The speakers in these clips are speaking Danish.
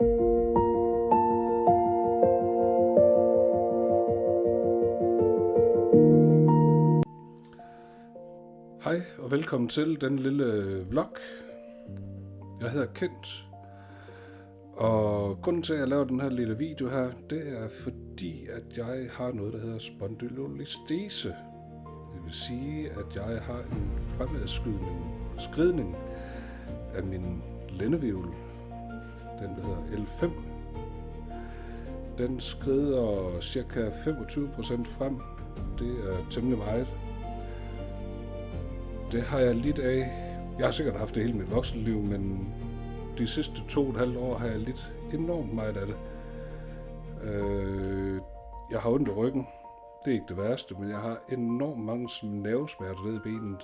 Hej og velkommen til den lille vlog. Jeg hedder Kent, og grunden til at jeg laver den her lille video her, det er fordi at jeg har noget der hedder spondylolistese. Det vil sige at jeg har en fremadskridning af min lændehvirvel, den der hedder L5. Den skrider cirka 25% frem. Det er temmelig meget. Det har jeg lidt af. Jeg har sikkert haft det hele mit voksenliv, men de sidste 2,5 år har jeg lidt enormt meget af det. Jeg har ondt i ryggen. Det er ikke det værste, men jeg har enormt mange nervesmerter nede i benet.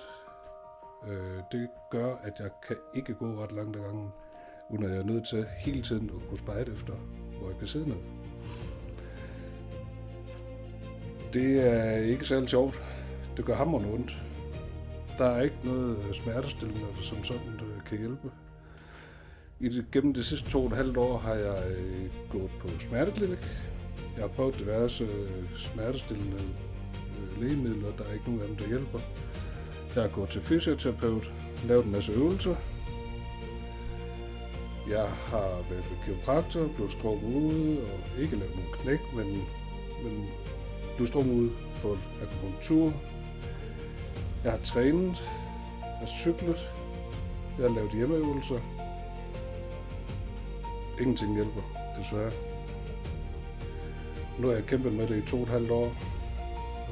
Det gør, at jeg kan ikke gå ret langt ad gangen, uden at jeg er nødt til hele tiden at kunne spejde efter, hvor jeg kan sidde ned. Det er ikke særlig sjovt. Det gør hamrende ondt. Der er ikke noget smertestillende, som sådan, der kan hjælpe. Gennem de sidste 2,5 år har jeg gået på smerteklinik. Jeg har prøvet diverse smertestillende lægemidler, der er ikke nogen af dem, der hjælper. Jeg har gået til fysioterapeut, lavet en masse øvelser. Jeg har været ved kiropraktor, blevet strukket ud, og ikke lavet nogen knæk, men blevet strukket ud for akupunktur. Jeg har trænet, jeg har cyklet, jeg har lavet hjemmeøvelser. Ingenting hjælper, desværre. Nu har jeg kæmpet med det i 2,5 år,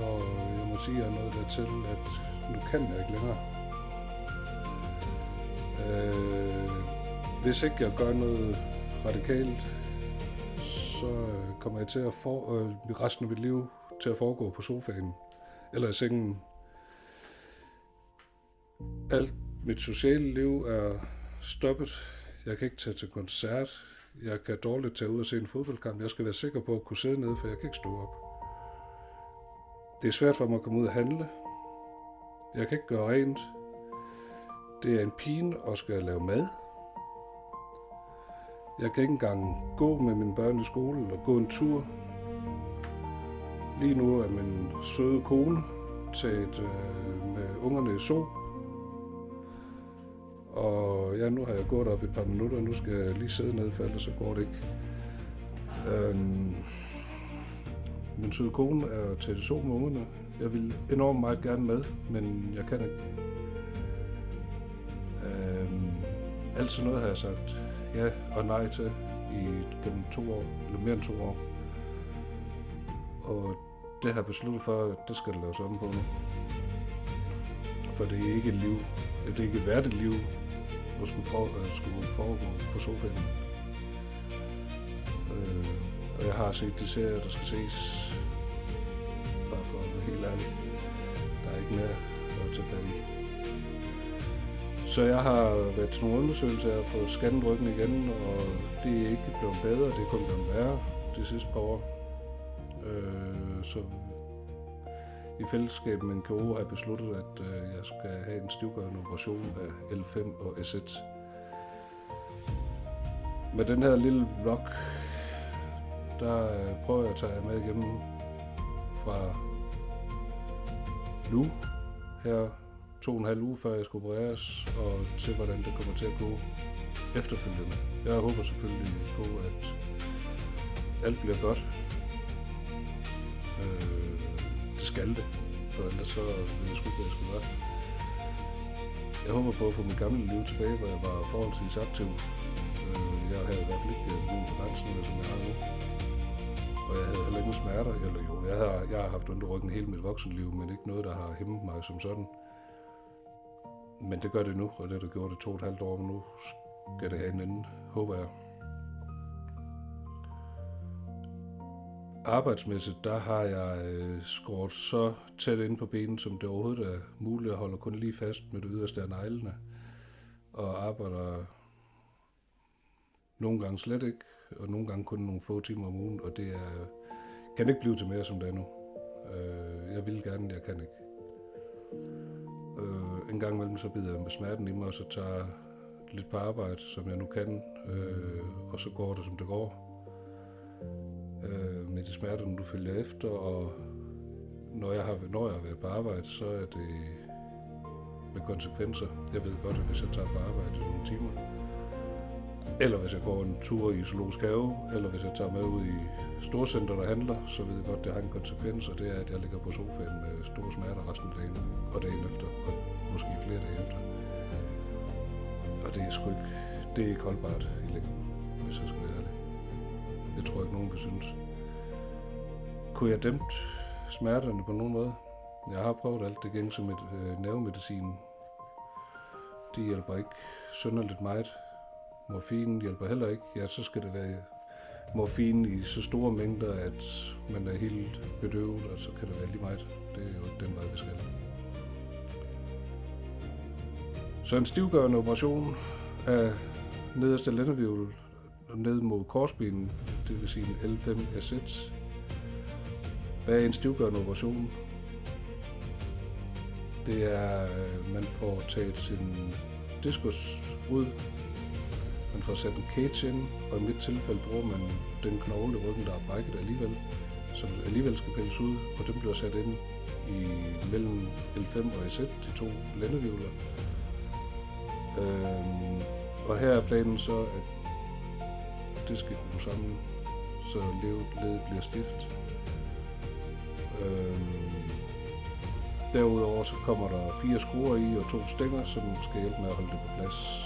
og jeg må sige, at jeg er nået dertil, at nu kan jeg ikke længere. Hvis ikke jeg gør noget radikalt, så kommer jeg til at resten af mit liv til at foregå på sofaen eller i sengen. Alt mit sociale liv er stoppet. Jeg kan ikke tage til koncert. Jeg kan dårligt tage ud og se en fodboldkamp. Jeg skal være sikker på at kunne sidde nede, for jeg kan ikke stå op. Det er svært for mig at komme ud og handle. Jeg kan ikke gøre rent. Det er en pine at skal lave mad. Jeg kan ikke engang gå med mine børn i skole eller gå en tur. Lige nu er min søde kone taget med ungerne i zoo. Og ja, nu har jeg gået op et par minutter, og nu skal jeg lige sidde ned, for ellers så går det ikke. Min søde kone er til zoo med ungerne. Jeg vil enormt meget gerne med, men jeg kan ikke. Alt sådan noget har jeg sagt ja og nej til gennem 2 år, eller mere end 2 år. Og det har jeg besluttet for, at det skal der laves om på nu. For det er ikke et liv, det er ikke et værdigt liv, at skulle foregå på sofaen. Og jeg har set de serier, der skal ses. Bare for at være helt ærlig. Der er ikke mere at tage fat i. Så jeg har været til nogle undersøgelser, jeg har fået scannet ryggen igen, og det er ikke blevet bedre, det er kun blevet værre de sidste par år. Så i fællesskab med en kirurg har jeg besluttet, at jeg skal have en stivgørende operation af L5 og S1. Med den her lille vlog, der prøver jeg at tage jer med igennem fra nu, her 2,5 uger før jeg skal opereres, og til hvordan det kommer til at gå efterfølgende. Jeg håber selvfølgelig på, at alt bliver godt. Det skal det, for ellers så ved jeg sgu ikke, hvad jeg skulle gøre. Jeg håber på at få mit gamle liv tilbage, hvor jeg var forholdsvis aktiv. Jeg havde i hvert fald ikke nogen begrænsninger, som jeg har nu. Og jeg havde heller ingen smerter, eller jo, jeg har haft ondt i ryggen hele mit voksenliv, men ikke noget, der har hæmmet mig som sådan. Men det gør det nu, og det har det gjort i 2,5 år, men nu skal det have en ende, håber jeg. Arbejdsmæssigt, der har jeg skåret så tæt ind på benen, som det overhovedet er muligt. Jeg holder kun lige fast med det yderste af neglene, og arbejder nogle gange slet ikke, og nogle gange kun nogle få timer om ugen, og det kan ikke blive til mere, som det er nu. Jeg vil gerne, jeg kan ikke. En gang imellem så bider jeg med smerten i mig, og så tager lidt på arbejde, som jeg nu kan, og så går det, som det går. Med de smerter, du følger efter, og når jeg har været på arbejde, så er det med konsekvenser. Jeg ved godt, at hvis jeg tager på arbejde i nogle timer, eller hvis jeg går en tur i zoologisk have, eller hvis jeg tager med ud i storcenter, der handler, så ved jeg godt, at det har en konsekvens, og det er, at jeg ligger på sofaen med store smerter resten af dagen, og dagen efter, og måske flere dage efter. Og det er sgu ikke, det er ikke holdbart i længden, hvis jeg skal være ærlig. Det tror jeg ikke, nogen vil synes. Kunne jeg dæmpe smerterne på nogen måde? Jeg har prøvet alt det gængse med nervemedicin. Det hjælper ikke synderligt meget. Morfin hjælper heller ikke. Ja, så skal det være morfin i så store mængder, at man er helt bedøvet, og så kan det være lige meget. Det er jo ikke den vej, vi skal. Så en stivgørende operation af nederste lændevirvel ned mod korsbenet, det vil sige en L5S1. Hvad er en stivgørende operation? Det er, man får taget sin diskus ud, man får sat en cage ind, og i mit tilfælde bruger man den knogle i ryggen, der er brækket alligevel, som alligevel skal pilles ud, og den bliver sat ind i mellem L5 og S1, de to lændevirvler. Og her er planen så, at det skal gå sammen, så ledet bliver stift. Derudover så kommer der 4 skruer i og 2 stænger, som skal hjælpe med at holde det på plads.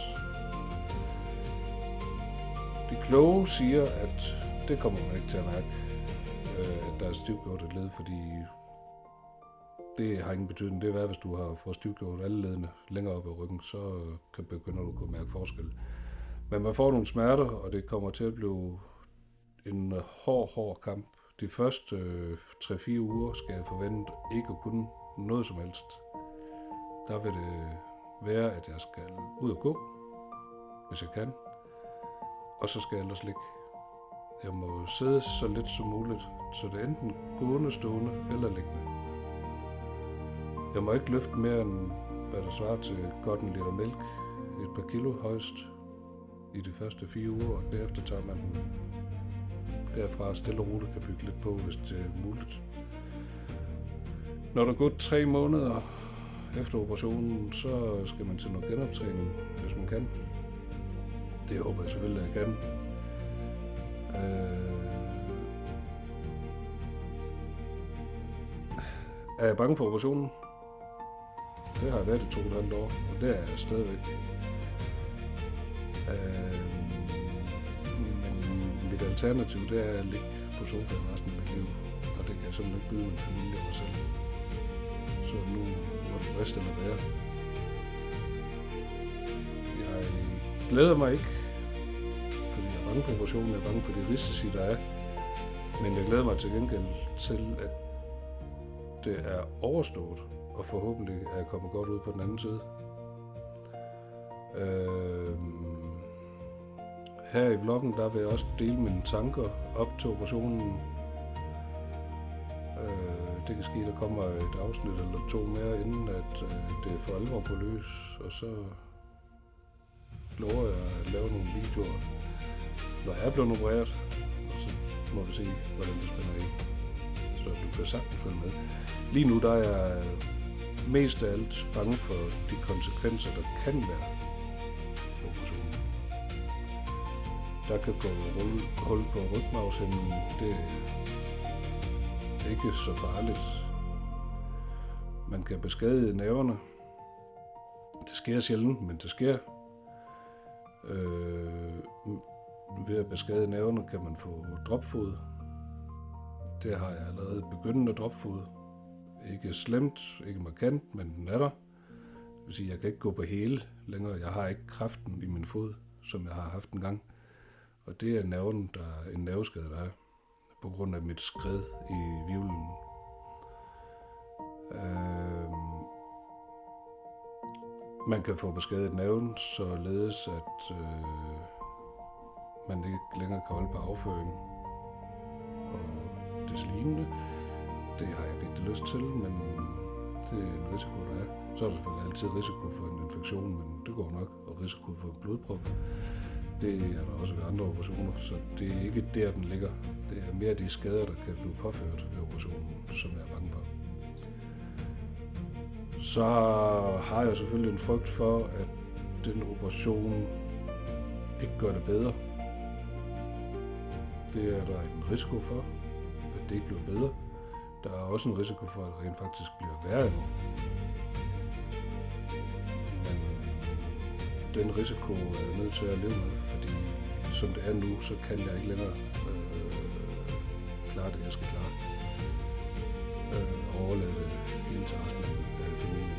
De kloge siger, at det kommer man ikke til at mærke, at der er stivgjort et led, fordi det har ingen betydning. Det er værd, hvis du har fået stivgjort alle ledene længere op i ryggen, så begynder du at kunne mærke forskel. Men man får nogle smerter, og det kommer til at blive en hård kamp. De første 3-4 uger skal jeg forvente ikke at kunne noget som helst. Der vil det være, at jeg skal ud og gå, hvis jeg kan. Og så skal jeg ellers ligge. Jeg må sidde så lidt som muligt, så det er enten gående, stående eller liggende. Jeg må ikke løfte mere end, hvad der svarer til godt en liter mælk, et par kilo højst i de første 4 uger, og derefter tager man den derfra stille og roligt kan bygge lidt på, hvis det er muligt. Når der er gået 3 måneder efter operationen, så skal man til noget genoptræning, hvis man kan. Det håber jeg selvfølgelig, at jeg kan. Er jeg bange for operationen? Det har jeg været i 2,5 år, og det er jeg stadigvæk. Men mit alternativ, det er at ligge på sofaen resten af mit liv, og det kan jeg simpelthen ikke byde min familie og mig selv. Så nu må det riste eller være. Jeg glæder mig ikke, fordi jeg er bange for operationen, jeg er bange for de risici, der er. Men jeg glæder mig til gengæld til, at det er overstået, og forhåbentlig er jeg kommet godt ud på den anden side. Her i vloggen, der vil jeg også dele mine tanker op til operationen. Det kan ske, der kommer et afsnit eller 2 mere, inden at det er for alvor på løs, og så lover jeg at lave nogle videoer, når jeg er blevet opereret, og så må vi se, hvordan det spænder i. Så du kan sagtens følge med. Lige nu der er jeg mest af alt bange for de konsekvenser, der kan være på operationen. Der kan gå hul på rygmarvshinden. Det er ikke så farligt. Man kan beskadige nerverne. Det sker sjældent, men det sker. Ved at beskade nerverne kan man få dropfod. Det har jeg allerede begyndt at dropfod. Ikke slemt, ikke markant, men den er der. Det vil sige, at jeg kan ikke gå på hele længere. Jeg har ikke kraften i min fod, som jeg har haft en gang. Og det er nerven, der er en nerveskade, der er, på grund af mit skred i hvirvlen. Man kan få beskadiget nerven, således at man ikke længere kan holde på afføring og deslignende. Det har jeg rigtig lyst til, men det er en risiko, der er. Så er der selvfølgelig altid risiko for en infektion, men det går nok, og risiko for blodprop. Det er der også ved andre operationer, så det er ikke der, den ligger. Det er mere de skader, der kan blive påført ved operationen, som jeg er bange for. Så har jeg selvfølgelig en frygt for, at den operation ikke gør det bedre. Det er der en risiko for, at det ikke bliver bedre. Der er også en risiko for, at det rent faktisk bliver værre endnu. Men den risiko er jeg nødt til at leve med, fordi som det er nu, så kan jeg ikke længere klare det, jeg skal klare. Og overlade det hele til resten af familien.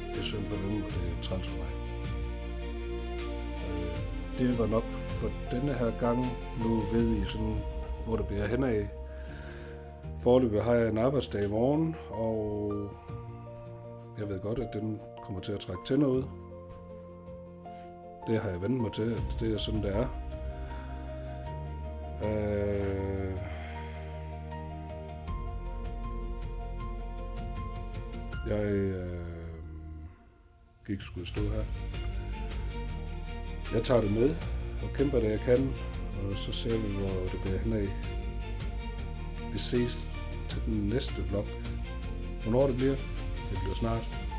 Det er synd for dem, og det er træls for mig. Det var nok for denne her gang. Nu ved I sådan, hvor det bliver henad. Foreløbig har jeg en arbejdsdag i morgen, og jeg ved godt, at den kommer til at trække tænder ud. Det har jeg vendt mig til, at det er sådan, det er. Jeg gik sgu stå her. Jeg tager det med og kæmper det, jeg kan, og så ser vi, hvor det bliver henad. Vi ses til den næste vlog. Hvornår det bliver snart.